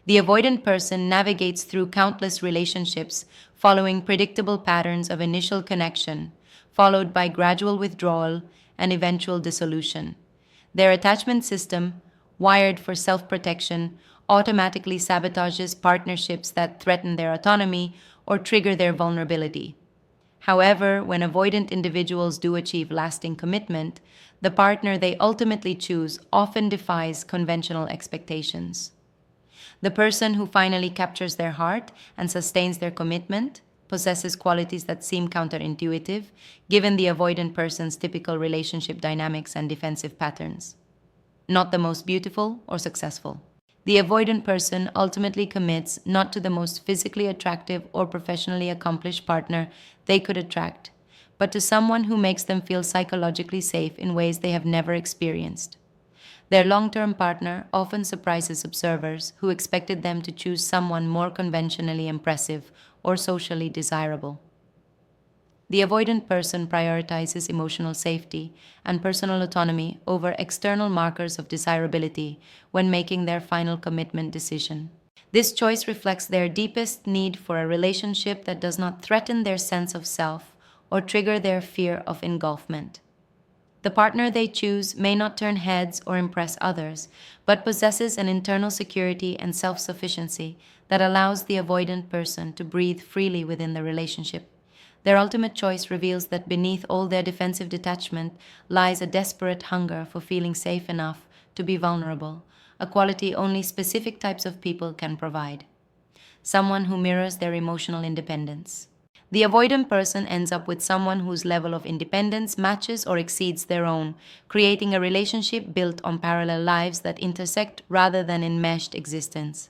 The avoidant person navigates through countless relationships, following predictable patterns of initial connection, followed by gradual withdrawal and eventual dissolution. Their attachment system, wired for self protection, automatically sabotages partnerships that threaten their autonomy or trigger their vulnerability. However, when avoidant individuals do achieve lasting commitment, the partner they ultimately choose often defies conventional expectations. The person who finally captures their heart and sustains their commitment possesses qualities that seem counterintuitive, given the avoidant person's typical relationship dynamics and defensive patterns. Not the most beautiful or successful. The avoidant person ultimately commits not to the most physically attractive or professionally accomplished partner they could attract, but to someone who makes them feel psychologically safe in ways they have never experienced. Their long-term partner often surprises observers who expected them to choose someone more conventionally impressive or socially desirable. The avoidant person prioritizes emotional safety and personal autonomy over external markers of desirability when making their final commitment decision. This choice reflects their deepest need for a relationship that does not threaten their sense of self or trigger their fear of engulfment. The partner they choose may not turn heads or impress others, but possesses an internal security and self-sufficiency that allows the avoidant person to breathe freely within the relationship. Their ultimate choice reveals that beneath all their defensive detachment lies a desperate hunger for feeling safe enough to be vulnerable, a quality only specific types of people can provide. Someone who mirrors their emotional independence. The avoidant person ends up with someone whose level of independence matches or exceeds their own, creating a relationship built on parallel lives that intersect rather than enmeshed existence.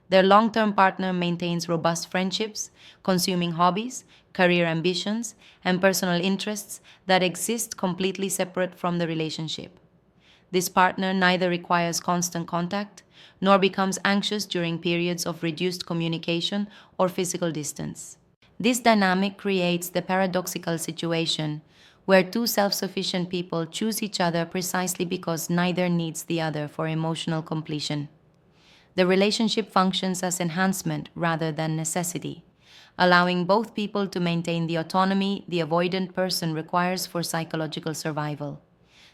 Their long-term partner maintains robust friendships, consuming hobbies, career ambitions, and personal interests that exist completely separate from the relationship. This partner neither requires constant contact nor becomes anxious during periods of reduced communication or physical distance. This dynamic creates the paradoxical situation where two self-sufficient people choose each other precisely because neither needs the other for emotional completion. The relationship functions as enhancement rather than necessity, allowing both people to maintain the autonomy the avoidant person requires for psychological survival.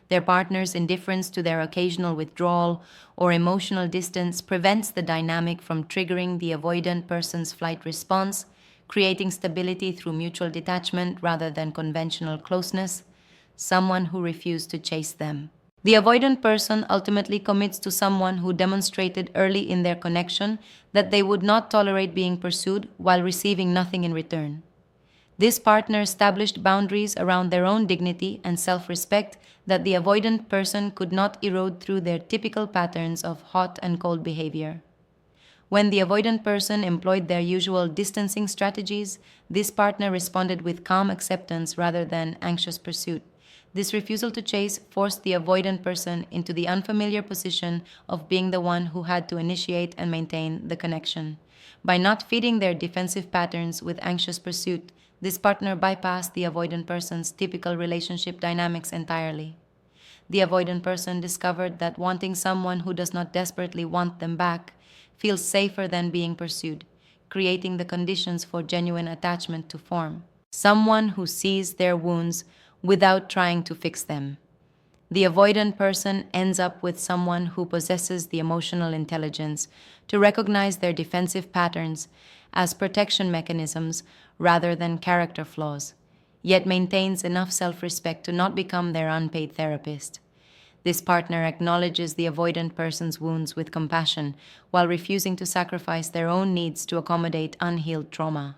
Their partner's indifference to their occasional withdrawal or emotional distance prevents the dynamic from triggering the avoidant person's flight response, creating stability through mutual detachment rather than conventional closeness, someone who refused to chase them. The avoidant person ultimately commits to someone who demonstrated early in their connection that they would not tolerate being pursued while receiving nothing in return. This partner established boundaries around their own dignity and self-respect that the avoidant person could not erode through their typical patterns of hot and cold behavior. When the avoidant person employed their usual distancing strategies, this partner responded with calm acceptance rather than anxious pursuit. This refusal to chase forced the avoidant person into the unfamiliar position of being the one who had to initiate and maintain the connection. By not feeding their defensive patterns with anxious pursuit, this partner bypassed the avoidant person's typical relationship dynamics entirely. The avoidant person discovered that wanting someone who does not desperately want them back feels safer than being pursued, creating the conditions for genuine attachment to form. Someone who sees their wounds without trying to fix them. The avoidant person ends up with someone who possesses the emotional intelligence to recognize their defensive patterns as protection mechanisms rather than character flaws, yet maintains enough self-respect to not become their unpaid therapist. This partner acknowledges the avoidant person's wounds with compassion while refusing to sacrifice their own needs to accommodate unhealed trauma.